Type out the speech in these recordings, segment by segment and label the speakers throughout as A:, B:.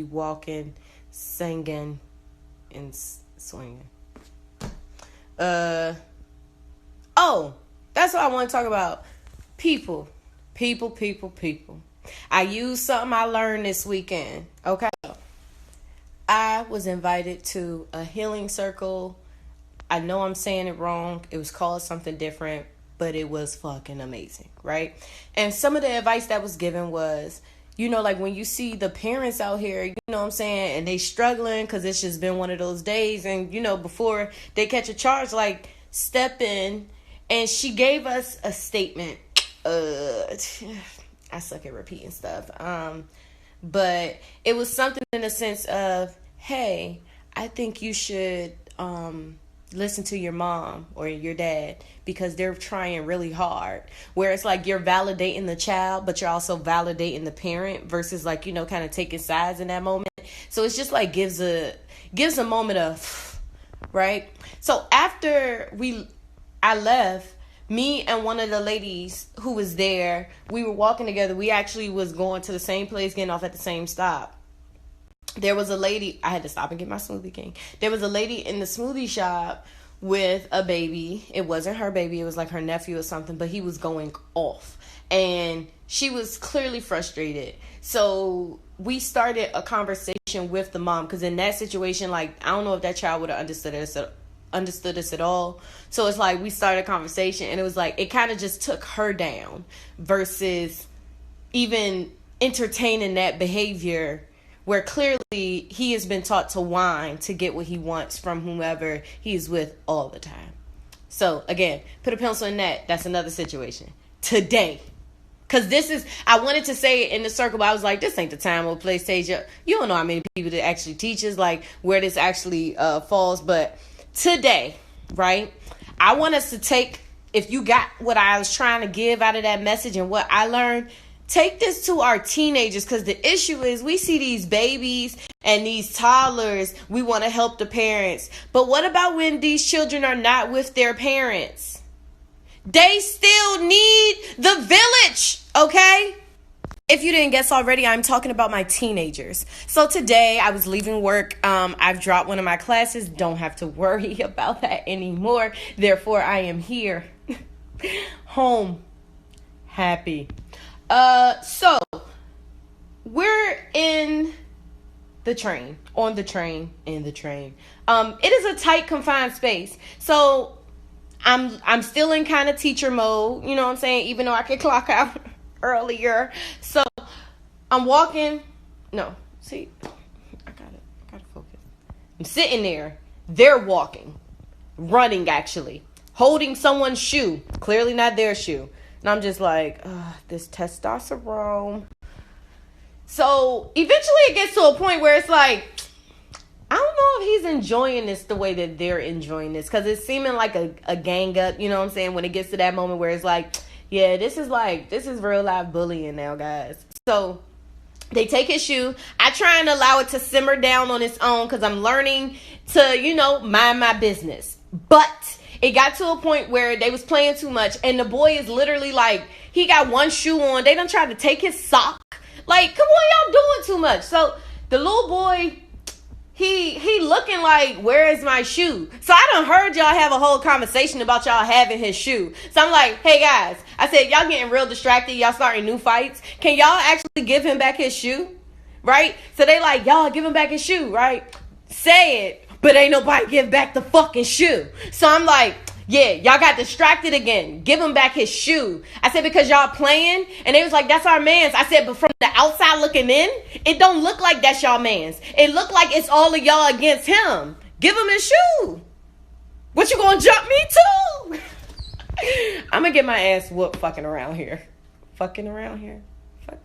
A: walking, singing, and swinging. Oh, that's what I want to talk about. People. People. I used something I learned this weekend. Okay. I was invited to a healing circle. I know I'm saying it wrong. It was called something different, but it was fucking amazing, right? And some of the advice that was given was, like when you see the parents out here, you know what I'm saying, and they struggling because it's just been one of those days, and before they catch a charge, like, step in. And she gave us a statement. I suck at repeating stuff. But it was something in the sense of, hey, I think you should listen to your mom or your dad because they're trying really hard. Where it's like you're validating the child, but you're also validating the parent versus like, kind of taking sides in that moment. So it's just like gives a moment of, right? So after I left, me and one of the ladies who was there, we were walking together. We actually was going to the same place, getting off at the same stop. There was a lady, I had to stop and get my Smoothie King. There was a lady in the smoothie shop with a baby. It wasn't her baby. It was like her nephew or something, but he was going off. And she was clearly frustrated. So we started a conversation with the mom, because in that situation, like, I don't know if that child would have understood us at all. So it's like we started a conversation, and it was like it kind of just took her down versus even entertaining that behavior where clearly he has been taught to whine to get what he wants from whomever he's with all the time. So again, put a pencil in that. That's another situation today. Because I wanted to say it in the circle, but I was like, this ain't the time or place, Tasia. You don't know how many people that actually teaches, like, where this actually falls. But today, right, I want us to take, if you got what I was trying to give out of that message and what I learned, take this to our teenagers, because the issue is we see these babies and these toddlers, we want to help the parents. But what about when these children are not with their parents? They still need the village, okay? If you didn't guess already, I'm talking about my teenagers. So today I was leaving work. I've dropped one of my classes. Don't have to worry about that anymore. Therefore, I am here, home, happy. So we're in the train, on the train, in the train. It is a tight, confined space. So I'm still in kind of teacher mode, you know what I'm saying? Even though I could clock out earlier. So I'm walking. No, see, I gotta focus. I'm sitting there. They're walking, running actually, holding someone's shoe, clearly not their shoe. And I'm just like, this testosterone. So eventually it gets to a point where it's like, I don't know if he's enjoying this the way that they're enjoying this. Because it's seeming like a gang up, you know what I'm saying? When it gets to that moment where it's like, yeah, this is real life bullying now, guys. So they take his shoe. I try and allow it to simmer down on its own because I'm learning to, mind my business. But it got to a point where they was playing too much. And the boy is literally like, he got one shoe on. They done tried to take his sock. Like, come on, y'all doing too much. So the little boy, he looking like, where is my shoe? So I done heard y'all have a whole conversation about y'all having his shoe. So I'm like, hey guys, I said, y'all getting real distracted. Y'all starting new fights. Can y'all actually give him back his shoe? Right? So they like, y'all give him back his shoe, right? Say it, but ain't nobody give back the fucking shoe. So I'm like, yeah, y'all got distracted again. Give him back his shoe. I said, because y'all playing. And they was like, that's our man's. I said, but from the outside looking in, it don't look like that's y'all man's. It look like it's all of y'all against him. Give him his shoe. What, you gonna jump me too? I'm gonna get my ass whooped fucking around here. Fucking around here. Fuck.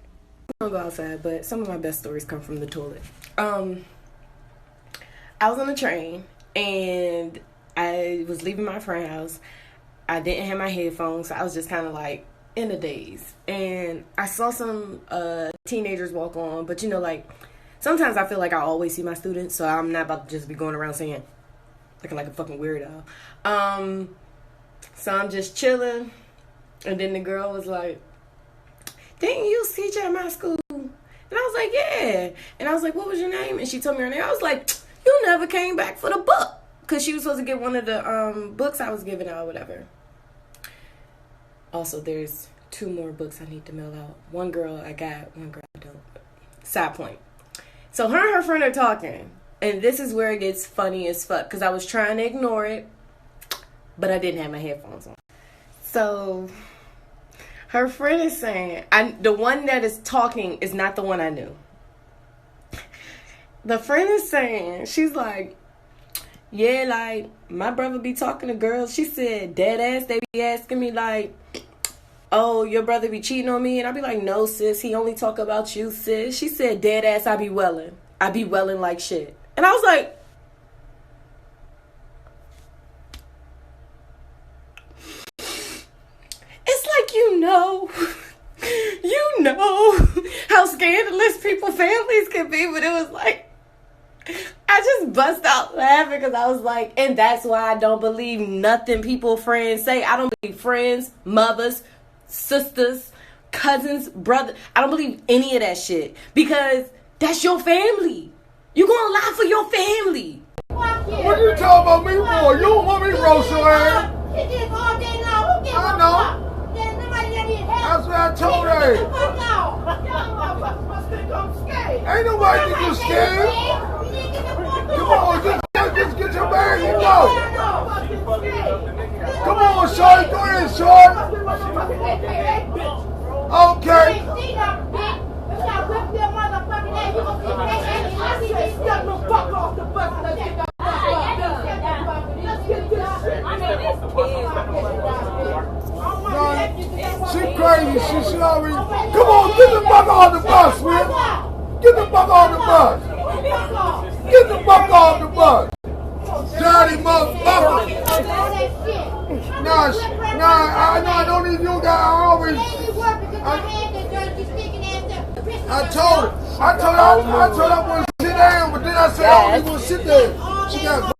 A: I don't go outside, but some of my best stories come from the toilet. I was on the train and I was leaving my friend's house. I didn't have my headphones, so I was just kind of like in a daze. And I saw some teenagers walk on, but like sometimes I feel like I always see my students, so I'm not about to just be going around saying looking like a fucking weirdo. So I'm just chilling, and then the girl was like, "Didn't you teach at my school?" And I was like, yeah. And I was like, what was your name? And she told me her name. I was like, you never came back for the book. Because she was supposed to get one of the books I was giving out or whatever. Also, there's 2 more books I need to mail out. One girl I got, one girl I don't. Side point. So her and her friend are talking. And this is where it gets funny as fuck. Because I was trying to ignore it. But I didn't have my headphones on. So her friend is saying, the one that is talking is not the one I knew. The friend is saying, she's like, yeah, like, my brother be talking to girls. She said, dead ass, they be asking me like, oh, your brother be cheating on me? And I be like, no, sis, he only talk about you, sis. She said, dead ass, I be welling. I be welling like shit. And I was like, it's like, you know how scandalous people's families can be, but it was like, I just bust out laughing because I was like, and that's why I don't believe nothing people friends say. I don't believe friends, mothers, sisters, cousins, brothers. I don't believe any of that shit because that's your family. You gonna lie for your family.
B: What you talking about me for? You don't want me to roast your ass. I know. That's what I told her. Ain't nobody think you scared. Come on, just get your bag and go. Come on, shorty. Go ahead, shorty. Okay. She crazy. She already. Come on, get the fuck on the bus, man. Get the fuck on the bus. Get the fuck off the bus. Johnny motherfucker. Nah, I don't need you guys. I told her I want to sit down, but then I said I only want to sit there. She got